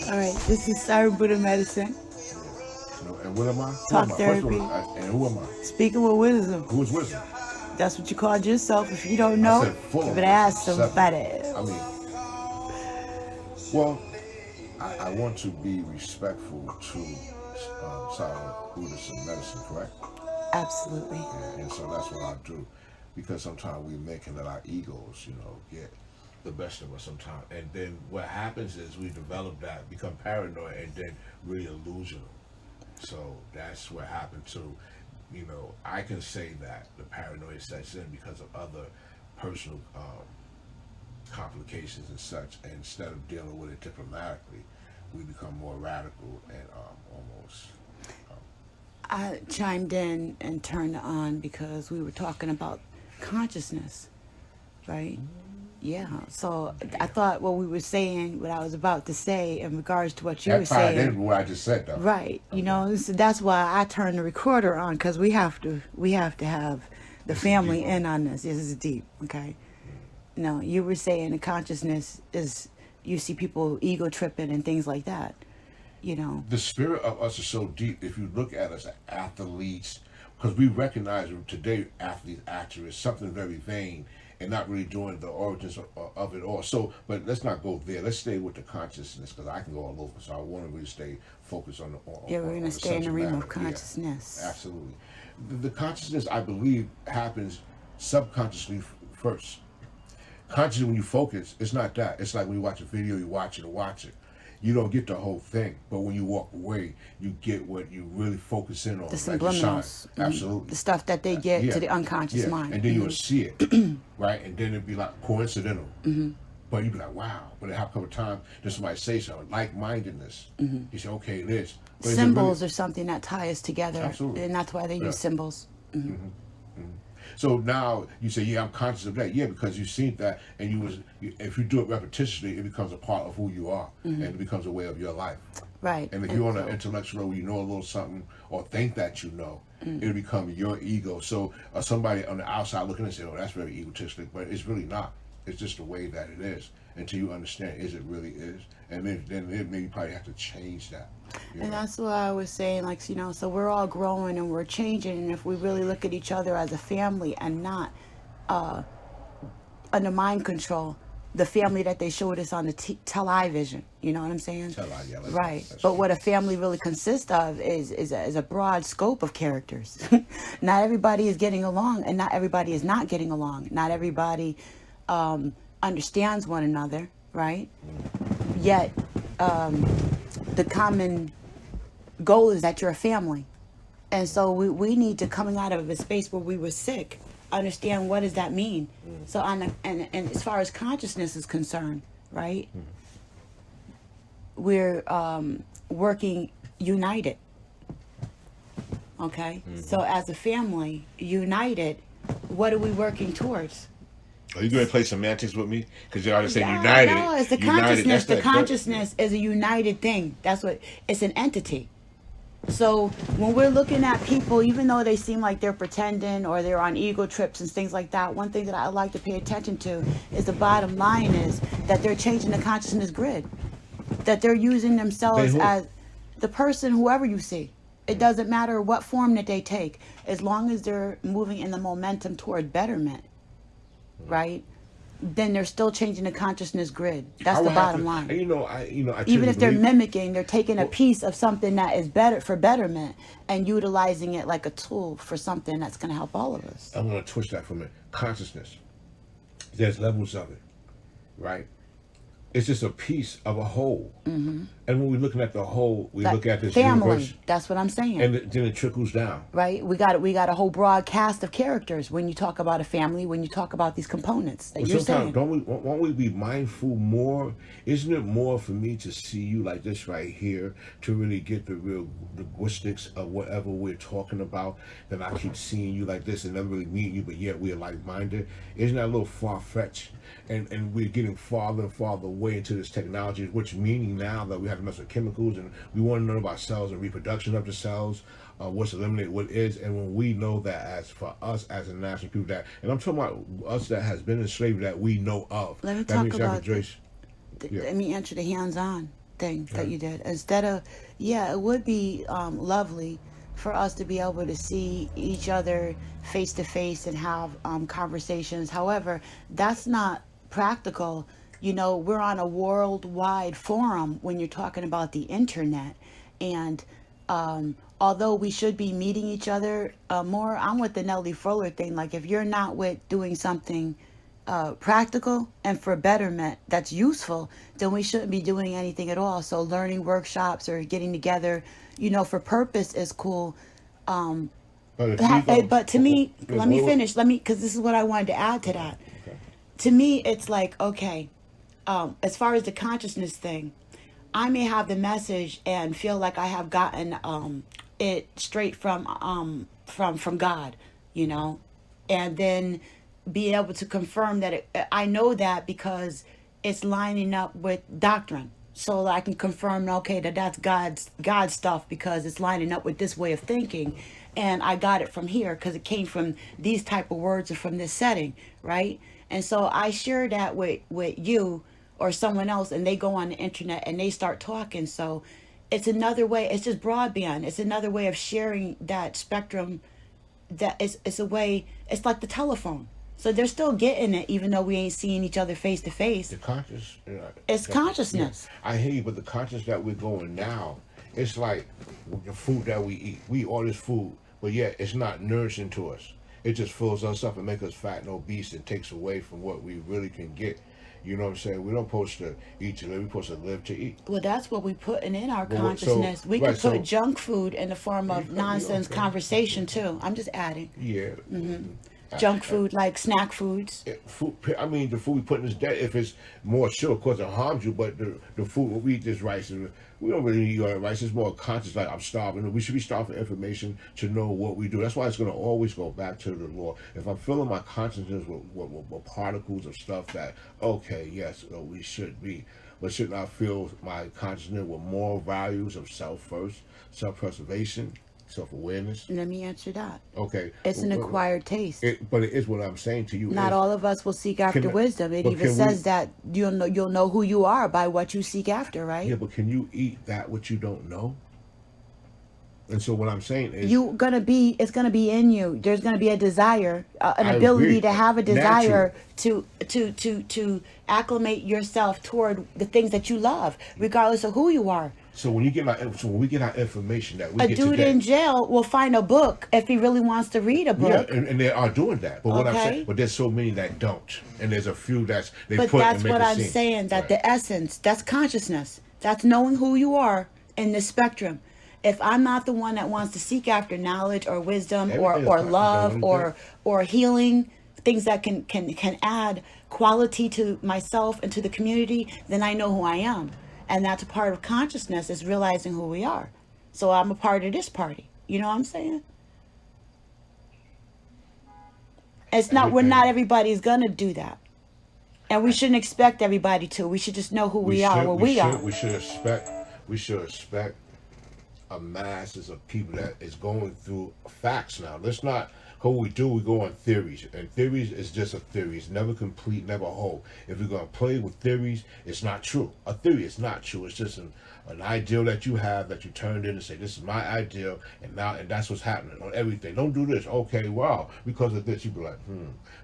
All right, this is Siren Buddha Medicine. And what am I? Talk therapy. And who am I? Speaking with wisdom. Who is wisdom? That's what you called yourself. If you don't I know, said full you of better ask wisdom. somebody. I mean, well, I want to be respectful to Siren Buddhist medicine, correct? Absolutely. And so that's what I do, because sometimes we making that our egos, get the best of us sometimes, and then what happens is we develop that, become paranoid, and then really illusional. So that's what happened to, I can say that the paranoia sets in because of other personal complications and such, and instead of dealing with it diplomatically, we become more radical and almost. I chimed in and turned on because we were talking about consciousness, right? Yeah. So I thought what we were saying, what I was about to say in regards to what you were saying. That tied in what I just said, though. Right. Okay. So that's why I turned the recorder on, because we have to have the family in on this. This is deep. Okay. No, you were saying the consciousness is, you see people ego tripping and things like that. The spirit of us is so deep. If you look at us as athletes, because we recognize today athletes, actors, something very vain and not really doing the origins of it all. So, but let's not go there. Let's stay with the consciousness, because I can go all over. So I want to really stay focused on the. We're going to stay in the realm of consciousness. Yeah, absolutely. The consciousness, I believe, happens subconsciously first. Consciously, when you focus, it's not that. It's like when you watch a video, you watch it. You don't get the whole thing, but when you walk away, you get what you really focus in on. The subliminals. Absolutely. The stuff that they get to the unconscious mind. And then you'll see it, right? And then it'd be like coincidental. But you'd be like, wow. But it happened a couple of times, then somebody say something, like-mindedness. You say, okay, this. But symbols are something that tie us together. Absolutely. And that's why they use symbols. So now you say, yeah, I'm conscious of that. Yeah, because you've seen that, and if you do it repetitiously, it becomes a part of who you are, and it becomes a way of your life. Right. And if you're on an intellectual level, you know a little something, or think that you know, it'll become your ego. So somebody on the outside looking and say, oh, that's very egotistic, but it's really not. It's just the way that it is, until you understand, it really is. And then maybe you probably have to change that. And that's what I was saying, so we're all growing and we're changing, and if we really look at each other as a family and not under mind control, the family that they showed us on the television, you know what I'm saying? Right. But what a family really consists of is a broad scope of characters. Not everybody is getting along, and not everybody is not getting along. Not everybody understands one another, right? Yet the common goal is that you're a family. And so we need to, coming out of a space where we were sick, understand what does that mean. So and as far as consciousness is concerned, right, we're working united. Okay. So as a family united, what are we working towards? Are you going to play semantics with me? Because you're already saying united. No, it's the consciousness. The consciousness is a united thing. That's what, it's an entity. So when we're looking at people, even though they seem like they're pretending or they're on ego trips and things like that, one thing that I like to pay attention to is the bottom line is that they're changing the consciousness grid. That they're using themselves as the person, whoever you see. It doesn't matter what form that they take, as long as they're moving in the momentum toward betterment. Right, then they're still changing the consciousness grid. That's the bottom line. Even if they're mimicking, they're taking a piece of something that is better for betterment and utilizing it like a tool for something that's going to help all of us. I'm going to twist that from it. Consciousness. There's levels of it, right? It's just a piece of a whole. And when we're looking at the whole, we look at this family. Universe. That's what I'm saying. And then it trickles down. Right? We got a whole broad cast of characters when you talk about a family, when you talk about these components that you're saying. Won't we be mindful more? Isn't it more for me to see you like this right here, to really get the real linguistics of whatever we're talking about, than I keep seeing you like this and never really meeting you, but yet we're like-minded? Isn't that a little far-fetched? And we're getting farther and farther away into this technology, which meaning now that we have to mess with chemicals and we want to know about cells and reproduction of the cells, what's eliminated, what is, and when we know that as for us as a national people that, and I'm talking about us that has been in slavery that we know of. Let me talk about, let me answer the hands-on. thing that you did. Instead of, yeah, it would be lovely for us to be able to see each other face to face and have conversations. However, that's not practical. You know, we're on a worldwide forum when you're talking about the internet. And although we should be meeting each other more, I'm with the Nellie Fuller thing. Like, if you're not with doing something practical and for betterment that's useful, then we shouldn't be doing anything at all. So learning workshops or getting together, you know, for purpose is cool. But to me, let me finish. Because this is what I wanted to add to that. Okay. To me, it's like, okay, as far as the consciousness thing, I may have the message and feel like I have gotten it straight from God, you know, and then be able to confirm that I know that because it's lining up with doctrine. So I can confirm, okay, that's God's stuff because it's lining up with this way of thinking. And I got it from here because it came from these type of words or from this setting, right? And so I share that with you or someone else, and they go on the internet and they start talking. So it's another way. It's just broadband. It's another way of sharing that spectrum. That it's a way. It's like the telephone. So they're still getting it, even though we ain't seeing each other face to face. The conscious. It's consciousness. Yeah. I hear you, but the conscious that we're going now, it's like the food that we eat. We eat all this food, but yet it's not nourishing to us. It just fills us up and makes us fat and obese and takes away from what we really can get. You know what I'm saying? We don't supposed to eat to live. We're supposed to live to eat. Well, that's what we putting in our consciousness. We can put junk food in the form of nonsense conversation too. I'm just adding. Yeah. Mm-hmm. Junk food, like snack foods. Food. I mean, the food we put in this day, if it's more sugar, of course, it harms you. But the food we eat, this rice, we don't really eat rice. It's more conscious. Like, I'm starving. We should be starving for information to know what we do. That's why it's going to always go back to the law. If I'm filling my consciousness with particles of stuff that, okay, yes, we should be, but shouldn't I fill my consciousness with moral values of self first, self-preservation, self-awareness? Let me answer that. Okay. It's an acquired taste. But it is what I'm saying to you. Not all of us will seek after wisdom. It even says that you'll know who you are by what you seek after, right? Yeah, but can you eat that which you don't know? And so what I'm saying is, it's gonna be in you. There's gonna be a desire, an ability to have a desire to acclimate yourself toward the things that you love, regardless of who you are. So when we get our information that we a get dude today, in jail will find a book if he really wants to read a book. Yeah, and they are doing that. But what I'm saying, but there's so many that don't, and there's a few But that's what I'm saying. That the essence, that's consciousness. That's knowing who you are in this spectrum. If I'm not the one that wants to seek after knowledge or wisdom or love or healing, things that can add quality to myself and to the community, then I know who I am. And that's a part of consciousness, is realizing who we are. So I'm a part of this party. You know what I'm saying? It's not, not everybody's going to do that. And we shouldn't expect everybody to. We should just know who we are, where we are. We should expect a masses of people that is going through facts now. Let's not, what we do, we go on theories. And theories is just a theory. It's never complete, never whole. If you're going to play with theories, it's not true. A theory is not true. It's just an ideal that you have that you turned in and say, this is my ideal, and that's what's happening on everything. Don't do this. Okay, wow, because of this, you be like,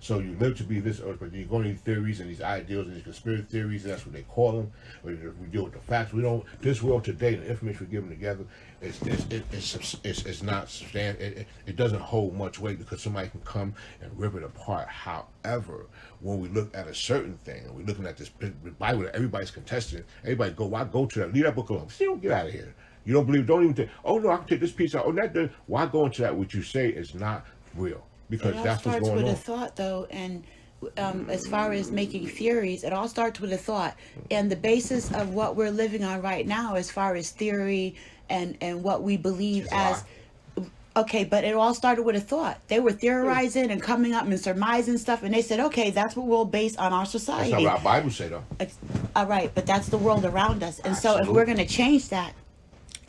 So you live to be this earth, but you go into these theories and these ideals and these conspiracy theories, and that's what they call them. We deal with the facts. We don't, this world today, the information we're giving together, it's not substantial. It doesn't hold much weight because somebody can come and rip it apart. However, when we look at a certain thing, and we're looking at this Bible that everybody's contesting, everybody go, why go to that? Leave that book alone. Still, get out of here. You don't believe, don't even think, oh no, I can take this piece out. Oh, that, why go into that? What you say is not real. Because that's what's going on. It all starts with a thought, though, and as far as making theories, it all starts with a thought. And the basis of what we're living on right now, as far as theory and what we believe as, okay, but it all started with a thought. They were theorizing and coming up and surmising stuff, and they said, okay, that's what we'll base on our society. That's not what our Bible say, though. All right, but that's the world around us. And so if we're going to change that,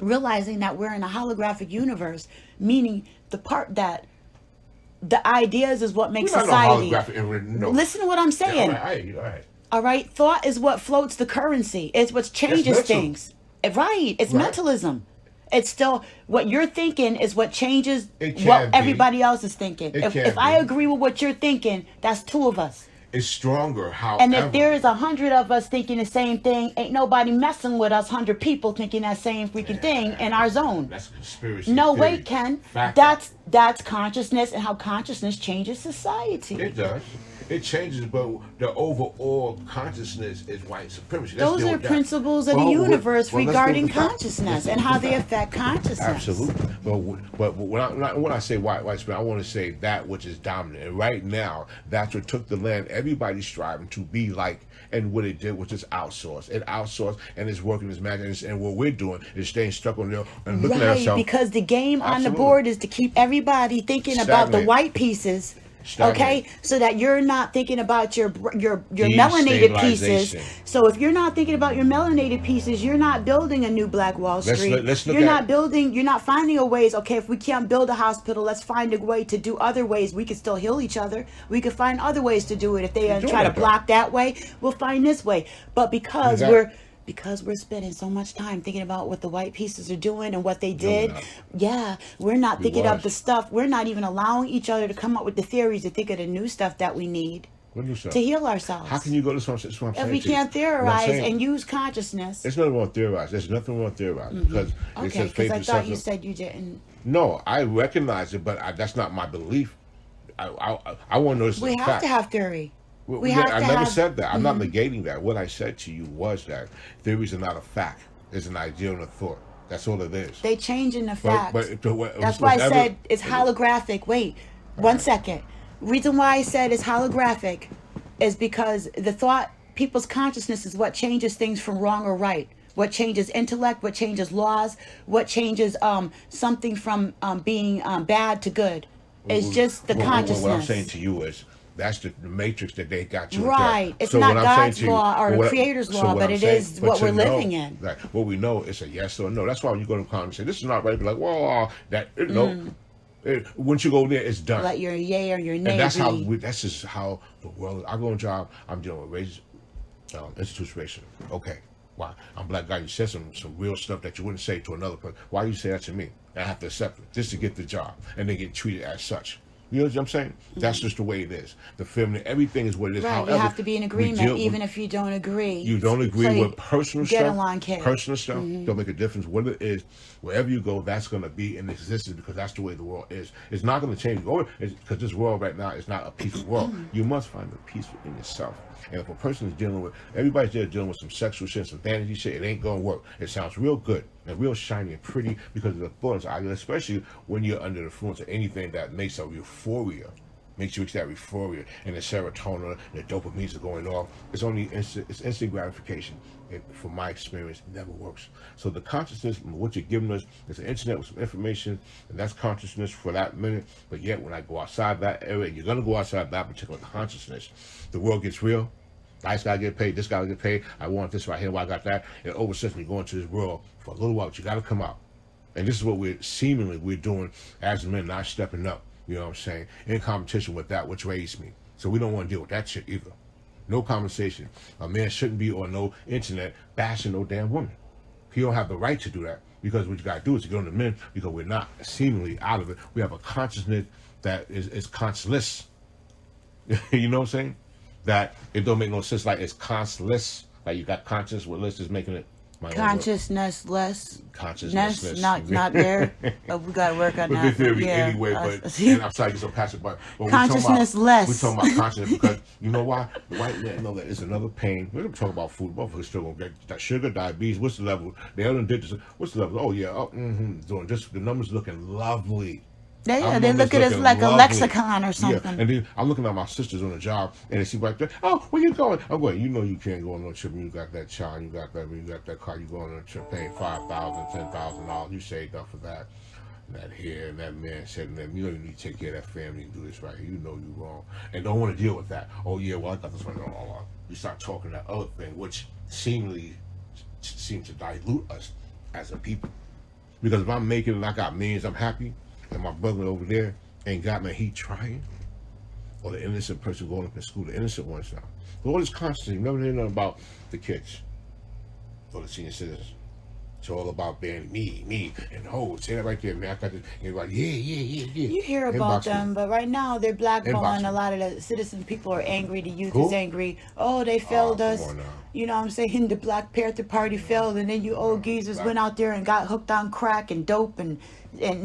realizing that we're in a holographic universe, meaning the part that the ideas is what makes society. No. Listen to what I'm saying. Yeah, all right. All right. Thought is what floats the currency. It's what changes things. Right. It's Right. mentalism. It's still what you're thinking is what changes It what can be. everybody else is thinking. It If can I be. agree with what you're thinking, that's two of us. It's stronger, And if however. there is 100 of us thinking the same thing, ain't nobody messing with us. 100 people thinking that same freaking thing in our zone. That's a conspiracy No, theory. wait, Ken. Fact. That's consciousness and how consciousness changes society. It does. It changes, but the overall consciousness is white supremacy. Let's Those deal are with that. principles of the Well, universe well, let's regarding deal with that. consciousness Let's and deal how with they that. affect consciousness. Absolutely. But when I say white supremacy, I want to say that which is dominant. And right now, that's what took the land. Everybody's striving to be like, and what it did was just outsource. It outsourced, and it's working its magic. And what we're doing is staying stuck on there and looking at Right, ourselves. because the game on the Absolutely. board is to keep everybody thinking about the Stagnate. white pieces. Stagnate. Okay, so that you're not thinking about your melanated pieces. Destabilization. So if you're not thinking about your melanated pieces, you're not building a new Black Wall Street. Let's look You're at- you're not finding a ways. Okay, if we can't build a hospital, let's find a way to do other ways. We can still heal each other. We can find other ways to do it. If they We're doing try to that, though. block that way, we'll find this way. But because Exactly. we're spending so much time thinking about what the white pieces are doing and what they did. that. Yeah, we're not thinking of was. the stuff. We're not even allowing each other to come up with the theories to think of the new stuff that we need What new stuff? to heal ourselves. How can you go to something? That's what I'm If saying we to you. can't What I'm theorize saying- and use consciousness. There's nothing wrong with theorize. There's nothing wrong with theorize because it Okay, says because faith I is thought you something. said you didn't. No, I recognize it, but that's not my belief. I want to know this. We is a have fact. to have theory. We Yeah, have I to never have. said that. I'm not negating that. What I said to you was that theories are not a fact. It's an idea and a thought. That's all it is. They changing the facts. But That's why I said it's holographic. Wait, 1 second. Reason why I said it's holographic is because the thought, people's consciousness is what changes things from wrong or right. What changes intellect, what changes laws, what changes something from being bad to good. It's just the consciousness. What I'm saying to you is that's the matrix that they got you. Right. into. It's So not what I'm saying God's to you- law or the what- Creator's so law, what but I'm it saying- is but what to we're know, living in. Right. What we know is a yes or no. That's why when you go to Congress and say this is not right, be like, well, no. Once you go there, it's done. Let your yay or your nay And that's be. that's just how the world. I go on a job. I'm dealing with race, institution. Okay, why? I'm a black guy. You said some real stuff that you wouldn't say to another person. Why you say that to me? And I have to accept it just to get the job, and they get treated as such. You know what I'm saying? That's just the way it is. The feminine, everything is what it is. Right, However, you have to be in we agreement, deal even with- if you don't agree. you don't agree Play with personal get stuff. along, kid. Personal stuff don't make a difference. What it is, wherever you go, that's going to be in existence because that's the way the world is. It's not going to change. Because this world right now is not a peaceful world. You must find the peace within yourself. And if a person is dealing with, everybody's there dealing with some sexual shit, some vanity shit, it ain't going to work. It sounds real good and real shiny and pretty because of the influence, especially when you're under the influence of anything that makes a euphoria. Makes you reach that euphoria and the serotonin, the dopamine are going off. It's only instant gratification. It, from my experience, never works. So the consciousness, what you're giving us, is the internet with some information, and that's consciousness for that minute. But yet, when I go outside that area, you're gonna go outside that particular consciousness. The world gets real. Nice guy get paid. This guy get paid. I want this right here. Well, I got that. And all of a sudden, you go into this world for a little while. But you got to come out. And this is what we're doing as men, not stepping up. You know what I'm saying? In competition with that which raised me. So we don't want to deal with that shit either. No conversation. A man shouldn't be on no internet bashing no damn woman. He don't have the right to do that because what you got to do is to get on the men because we're not seemingly out of it. We have a consciousness that is conscienceless. You know what I'm saying? That it don't make no sense. Like it's conscienceless. Like you got conscience with less is making it. Consciousness less. Consciousness. Not there. We got to work on But that. theory Yeah. anyway, but and I'm sorry, you're so passive, but Consciousness less. We're talking about consciousness because you know why? The white man know that it's another pain. We're gonna talk about food. Motherfuckers still gonna get that sugar, diabetes. What's the level? They all did this. What's the level? Oh yeah, doing just the numbers looking lovely. Yeah, they look at us like a lexicon or something. Yeah, and then I'm looking at my sisters on the job, and they see right there. Oh, where you going? I'm going. You know you can't go on no trip. When you got that child, you got that car. You going on a trip, paying $5,000, $10,000. You saved up for that. And that here and that man said to them, you know you need to take care of that family and do this right here. You know you're wrong, and don't want to deal with that. Oh yeah, well I got this one. You start talking that other thing, which seems to dilute us as a people. Because if I'm making it and I got millions, I'm happy. And my brother over there ain't got me, he trying. Or the innocent person going up in school, the innocent ones now. But all this constant, you never hear nothing about the kids or the senior citizens. It's all about being me, and say that right there, man. I got this. And you're like, yeah. You hear about them, but right now they're blackballing a lot of the citizen. People are angry. The youth is angry. Oh, they failed us. You know what I'm saying? The Black Panther Party failed, and then you old geezers went out there and got hooked on crack and dope, and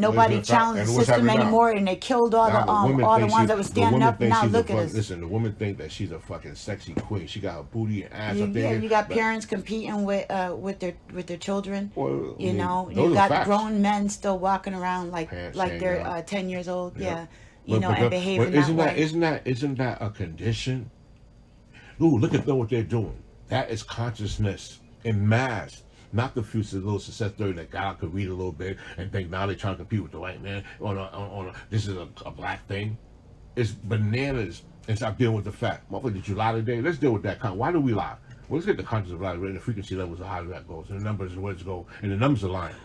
nobody challenged the system anymore, and they killed all the ones that were standing up. And now look at us. Listen, the woman think that she's a fucking sexy queen. She got her booty and ass up there. Yeah, you got parents competing with their children. Well, you got grown men still walking around like they're 10 years old. Yeah, and behaving that way. Isn't that a condition? Ooh, look at them, what they're doing. That is consciousness in mass. Not the few little success story that got out, could read a little bit and think now they're trying to compete with the white man this is a black thing. It's bananas. And stop dealing with the fact. Motherfucker, did you lie today? Let's deal with that. Why do we lie? Well, let's get the conscience of lie, and the frequency levels of how that goes, and the numbers and where it's go, and the numbers are lying.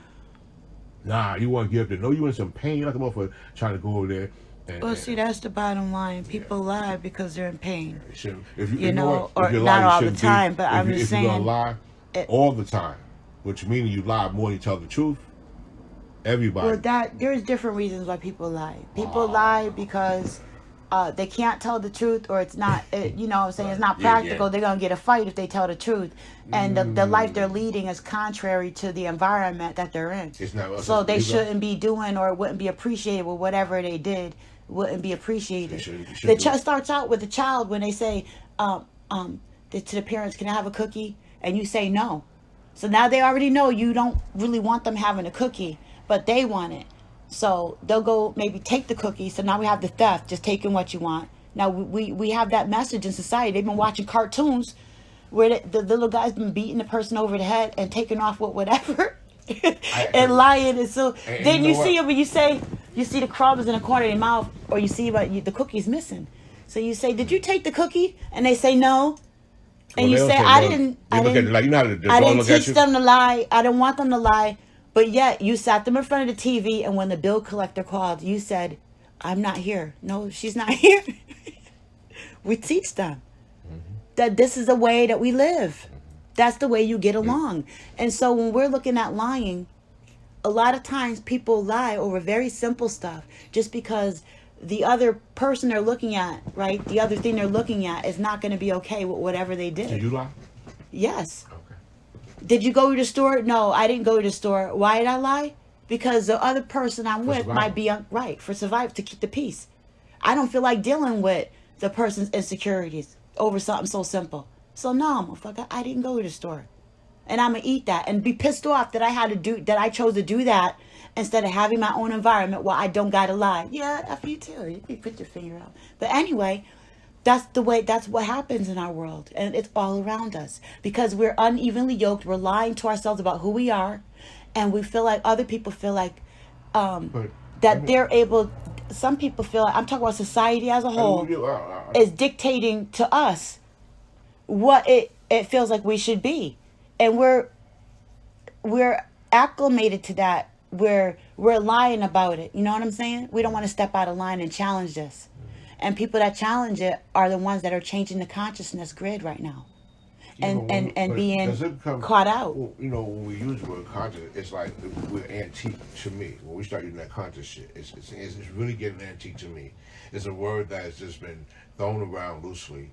Nah, you want to give up. No, you in some pain. You're like a motherfucker trying to go over there. See, that's the bottom line. People lie because they're in pain. If you not all the time, but I'm just saying. If you're gonna lie all the time, which means you lie more than you tell the truth. Everybody. Well, there's different reasons why people lie. People lie because they can't tell the truth, or it's not. You know what I'm saying? It's not practical. Yeah. They're gonna get a fight if they tell the truth, and the life they're leading is contrary to the environment that they're in. It's not. So they shouldn't be doing, or wouldn't be appreciated with whatever they did. Wouldn't be appreciated. The starts out with the child when they say to the parents, "Can I have a cookie?" and you say no. So now they already know you don't really want them having a cookie, but they want it. So they'll go maybe take the cookie. So now we have the theft, just taking what you want. Now we have that message in society. They've been watching cartoons where the little guy's been beating the person over the head and taking off with whatever and lying. And so then you see them and you say, you see the crumbs in the corner of their mouth, or you see the cookie's missing. So you say, "Did you take the cookie?" And they say no. And you say, I didn't teach them to lie. I didn't want them to lie. But yet you sat them in front of the TV, and when the bill collector called, you said, "I'm not here." No, she's not here. We teach them that this is the way that we live. That's the way you get along. And so when we're looking at lying, a lot of times people lie over very simple stuff just because the other person they're looking at, right? The other thing they're looking at is not going to be okay with whatever they did. Did you lie? Yes. Okay. Did you go to the store? No, I didn't go to the store. Why did I lie? Because the other person I'm with might be right for survival, to keep the peace. I don't feel like dealing with the person's insecurities over something so simple. So no, motherfucker, I didn't go to the store. And I'm going to eat that and be pissed off that I chose to do that instead of having my own environment where I don't got to lie. Yeah, after you too. You can put your finger out. But anyway, that's what happens in our world. And it's all around us. Because we're unevenly yoked. We're lying to ourselves about who we are. And we feel like other people feel like that they're able. Some people feel like, I'm talking about society as a whole, is dictating to us what it feels like we should be. And we're acclimated to that. We're lying about it. You know what I'm saying? We don't want to step out of line and challenge this. And people that challenge it are the ones that are changing the consciousness grid right now. And being caught out. Well, when we use the word conscious, it's like we're antique to me. When we start using that conscious shit, it's really getting antique to me. It's a word that has just been thrown around loosely.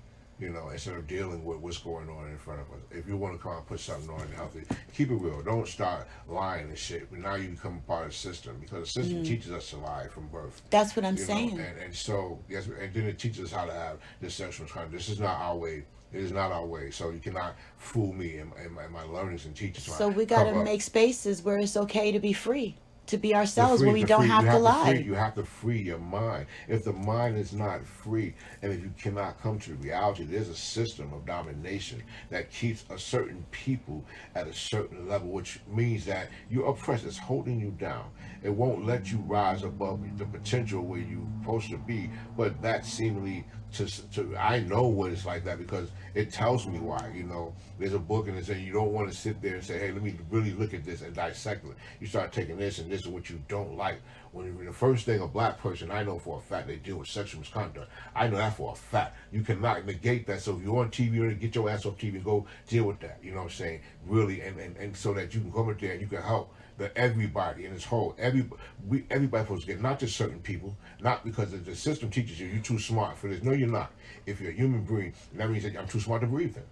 Instead of dealing with what's going on in front of us. If you want to come and put something on healthy, keep it real. Don't start lying and shit. But now you become part of the system, because the system teaches us to lie from birth. That's what I'm saying. And so, yes, and then it teaches us how to have this sexual conduct. This is not our way. It is not our way. So you cannot fool me in my learnings and teachings. So we got to make spaces where it's okay to be free. To be ourselves, where we don't have to lie. You have to free your mind. If the mind is not free, and if you cannot come to the reality, there's a system of domination that keeps a certain people at a certain level, which means that you're oppressed. It's holding you down. It won't let you rise above the potential where you're supposed to be. But that seemingly I know what it's like that, because it tells me why. There's a book and it says you don't want to sit there and say, hey, let me really look at this and dissect it. You start taking this and this is what you don't like. when the first thing a black person I know for a fact they deal with sexual misconduct, I know that for a fact. You cannot negate that. So if you're on TV, you're gonna get your ass off TV and go deal with that. You know what I'm saying? Really, and so that you can come up there and you can help everybody in this whole everybody supposed to get, not just certain people, not because the system teaches you you're too smart for this. No, you're not. If you're a human being, that means that I'm too smart to breathe then.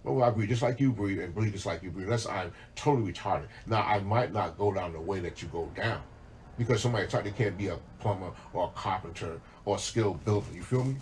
Well, I breathe just like you breathe and breathe just like you breathe. Unless I'm totally retarded. Now, I might not go down the way that you go down because somebody thought they can't be a plumber or a carpenter or a skilled builder. You feel me?